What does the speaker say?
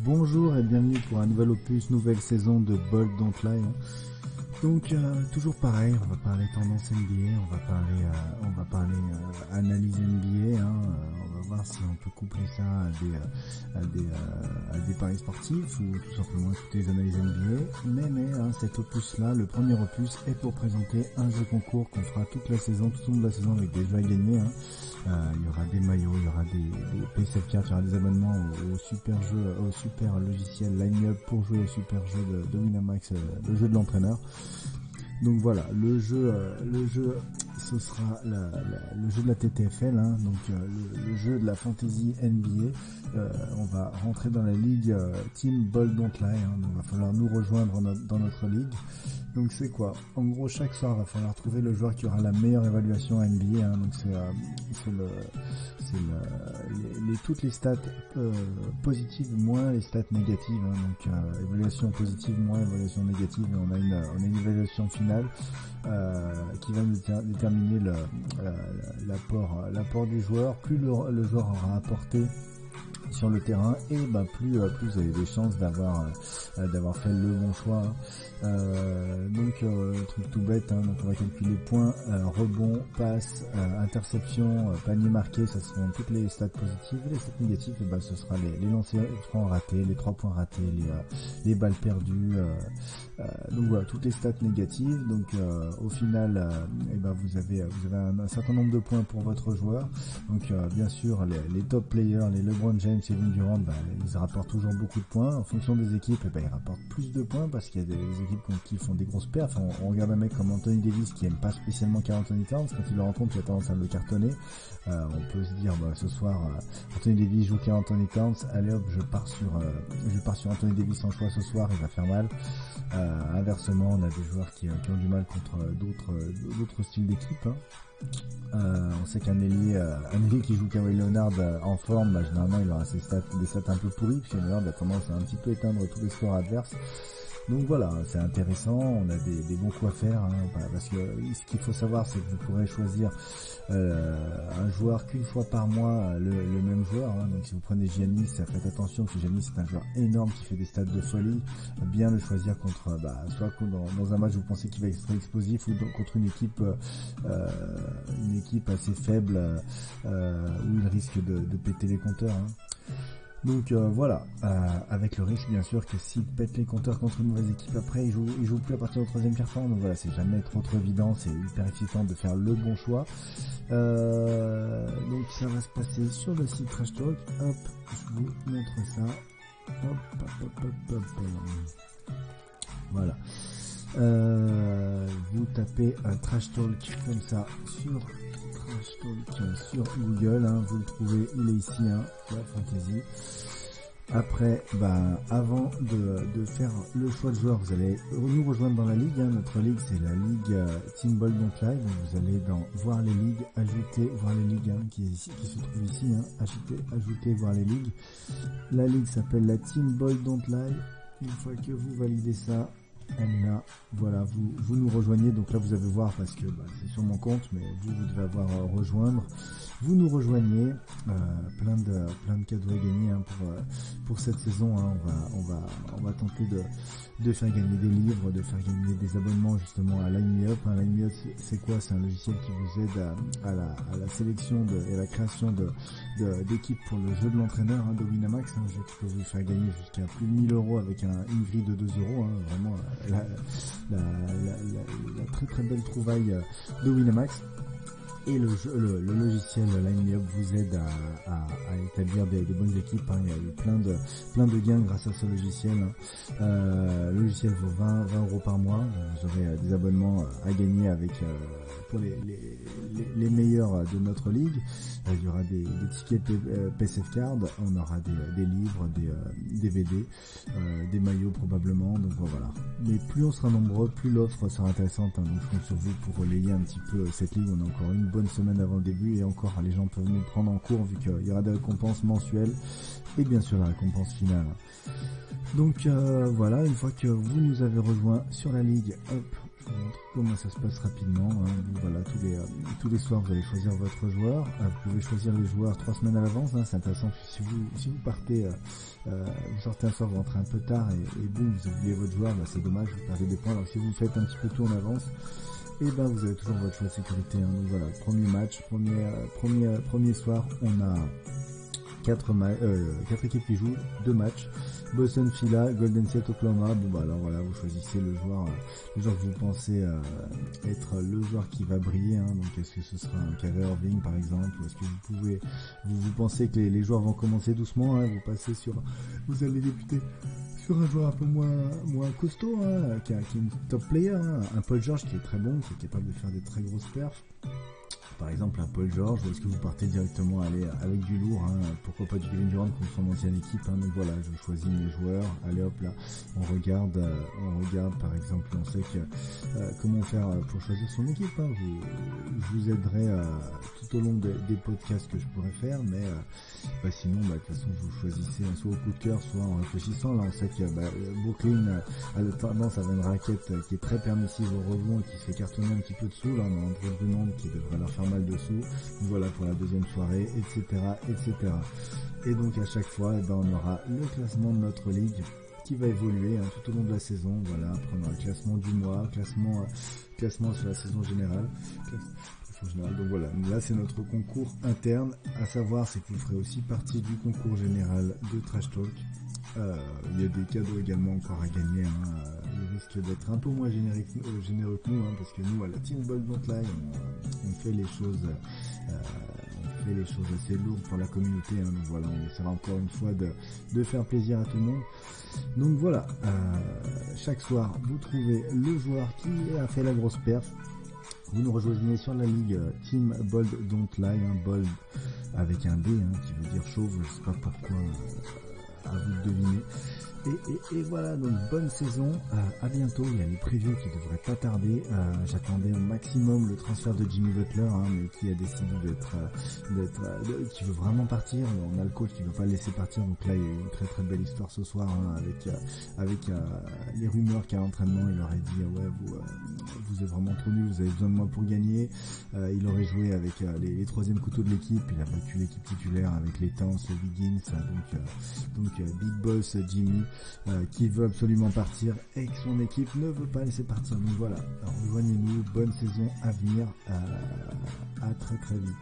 Bonjour et bienvenue pour un nouvel opus, nouvelle saison de Bold Don't Lie. Donc toujours pareil, on va parler tendance NBA, on va parler analyse NBA, on va voir si on peut coupler ça à des paris sportifs ou tout simplement écouter les analyses NBA. Mais cet opus là, le premier opus est pour présenter un jeu concours qu'on fera toute la saison, tout au long de la saison avec des jeux à gagner. Il y aura des maillots, il y aura des PSF cards, il y aura des abonnements au super jeu, au super logiciel Line-Up pour jouer au super jeu de Winamax, le jeu de l'entraîneur. Donc voilà, le jeu ce sera le jeu de la TTFL, donc le jeu de la fantasy NBA. On va rentrer dans la ligue Team Bold Don't Lie, donc il va falloir nous rejoindre dans notre ligue. Donc c'est quoi? En gros, chaque soir, il va falloir trouver le joueur qui aura la meilleure évaluation à NBA. Donc toutes les stats positives moins les stats négatives. Donc évaluation positive moins évaluation négative. Et on a une évaluation finale qui va nous déterminer l'apport du joueur. Plus le joueur aura apporté sur le terrain, et plus vous avez des chances d'avoir fait le bon choix. Truc tout bête, donc on va calculer points, rebonds, passes, interceptions, panier marqué, ça seront toutes les stats positives. Les stats négatives, ce sera les lancers francs ratés, les 3 points ratés, les balles perdues, donc voilà, toutes les stats négatives. Donc au final, vous avez un certain nombre de points pour votre joueur. Donc bien sûr les top players, les LeBron James, Kevin Durant, ils rapportent toujours beaucoup de points. En fonction des équipes, ils rapportent plus de points parce qu'il y a des équipes qui font des grosses perfs. On regarde un mec comme Anthony Davis qui aime pas spécialement Karl Anthony Towns, quand il le rencontre, il a tendance à le cartonner. On peut se dire, ce soir, Anthony Davis joue Karl Anthony Towns, allez hop, je pars sur Anthony Davis en choix ce soir, il va faire mal. Inversement, on a des joueurs qui ont du mal contre d'autres styles d'équipe. On sait qu'un ailier qui joue Kawhi Leonard en forme, généralement il aura des stats un peu pourris, puisque Leonard a tendance à un petit peu éteindre tous les scores adverses. Donc voilà, c'est intéressant, on a des bons coups à faire, parce que ce qu'il faut savoir, c'est que vous pourrez choisir un joueur qu'une fois par mois, le même joueur. Donc si vous prenez Giannis, faites attention, parce que Giannis c'est un joueur énorme qui fait des stats de folie. Bien le choisir contre, soit dans un match où vous pensez qu'il va être très explosif, ou contre une équipe assez faible, où il risque de péter les compteurs. Donc voilà, avec le risque bien sûr que s'il pète les compteurs contre une mauvaise équipe, après il joue plus à partir du 3e quart-temps. Donc voilà, c'est jamais trop évident, c'est hyper excitant de faire le bon choix. Donc ça va se passer sur le site Trash Talk. Hop, je vous montre ça. Hop. Voilà. Vous tapez Trash Talk comme ça sur Google, vous le trouvez, il est ici, la fantasy. Après, avant de faire le choix de joueur, vous allez nous rejoindre dans la ligue. Notre ligue, c'est la ligue Team Bold Don't Lie. Donc vous allez dans voir les ligues, ajouter, voir les ligues qui se trouve ici. Ajouter, voir les ligues. La ligue s'appelle la Team Bold Don't Lie. Une fois que vous validez ça, elle est là, voilà, vous nous rejoignez. Donc là vous allez voir, parce que c'est sur mon compte, mais vous devez avoir rejoindre. Vous nous rejoignez, plein de cadeaux à gagner pour cette saison. On va tenter de faire gagner des livres, de faire gagner des abonnements justement à Line-Up. Line-Up, c'est quoi? C'est un logiciel qui vous aide à la sélection et à la création d'équipes pour le jeu de l'entraîneur, de Winamax, un jeu qui peut vous faire gagner jusqu'à plus de 1000 € avec une grille de 2 €. Vraiment la très très belle trouvaille de Winamax. Et le logiciel Line-Up vous aide à établir des bonnes équipes. Il y a eu plein de gains grâce à ce logiciel. Le logiciel vaut 20 € par mois. Vous aurez des abonnements à gagner pour les meilleurs de notre ligue. Il y aura des tickets PSF Card, on aura des livres, des DVD, des maillots probablement. Donc voilà. Mais plus on sera nombreux, plus l'offre sera intéressante. Donc je compte sur vous pour relayer un petit peu cette ligue. On a encore une bonne semaine avant le début, et encore les gens peuvent nous prendre en cours, vu qu'il y aura des récompenses mensuelles et bien sûr la récompense finale. Donc voilà, une fois que vous nous avez rejoint sur la ligue, hop, je vous montre comment ça se passe rapidement. Voilà, tous les soirs, vous allez choisir votre joueur. Vous pouvez choisir les joueurs 3 semaines à l'avance. Hein, c'est intéressant. Si vous partez, vous sortez un soir, vous rentrez un peu tard et boum, vous oubliez votre joueur, bah, c'est dommage, vous perdez des points. Alors si vous faites un petit peu tout en avance, et ben vous avez toujours votre choix de sécurité. Hein. Donc voilà, premier match, premier soir, on a 4 équipes qui jouent, 2 matchs. Boston, Phila, Golden State, Oklahoma. Bon bah alors voilà, vous choisissez le joueur que vous pensez être le joueur qui va briller. Hein. Donc est-ce que ce sera un Kyrie Irving par exemple, ou est-ce que vous pensez que les joueurs vont commencer doucement, hein, vous allez débuter sur un joueur un peu moins costaud, hein, qui est une top player, hein, un Paul George qui est très bon, qui est capable de faire des très grosses perfs. Par exemple un Paul George, ou est-ce que vous partez directement avec du lourd, hein, pourquoi pas du Kevin Durant contre son ancienne équipe, hein, donc voilà, je choisis mes joueurs, allez hop là, on regarde par exemple, on sait que comment faire pour choisir son équipe, hein, je vous aiderai tout au long des podcasts que je pourrais faire, mais sinon de toute façon vous choisissez soit au coup de cœur, soit en réfléchissant. Là on sait que Brooklyn a tendance à avoir une raquette qui est très permissive au rebond et qui se fait cartonner un petit peu dessous. Là on a Andrew Drummond qui devrait leur faire mal dessous, donc voilà pour la deuxième soirée, etc. Et donc à chaque fois on aura le classement de notre ligue qui va évoluer, hein, tout au long de la saison. Voilà, après on aura le classement du mois, classement sur la saison générale. Donc voilà, là c'est notre concours interne. À savoir, c'est que vous ferez aussi partie du concours général de Trash Talk. Il y a des cadeaux également encore à gagner. Hein. Il risque d'être un peu moins généreux que nous, hein, parce que nous à la Team Bold Don't Lie, on fait les choses assez lourdes pour la communauté. Hein. Donc voilà, on essaiera encore une fois de faire plaisir à tout le monde. Donc voilà, chaque soir vous trouvez le joueur qui a fait la grosse perf. Vous nous rejoignez sur la ligue Team Bold Don't Lie, hein, Bold avec un D, hein, qui veut dire chauve, je sais pas pourquoi, à vous de deviner. Et voilà, donc bonne saison, à bientôt. Il y a les previews qui devraient pas tarder. J'attendais au maximum le transfert de Jimmy Butler, hein, mais qui a décidé qui veut vraiment partir. On a le coach qui veut pas le laisser partir, donc là il y a eu une très très belle histoire ce soir, hein, avec les rumeurs qu'à l'entraînement il aurait dit ouais vous êtes vraiment trop nuls, vous avez besoin de moi pour gagner. Il aurait joué avec les troisième couteaux de l'équipe, il a battu l'équipe titulaire avec les Towns, Wiggins, donc Big Boss Jimmy, qui veut absolument partir et que son équipe ne veut pas laisser partir. Donc voilà, rejoignez-nous, bonne saison à venir, à très très vite.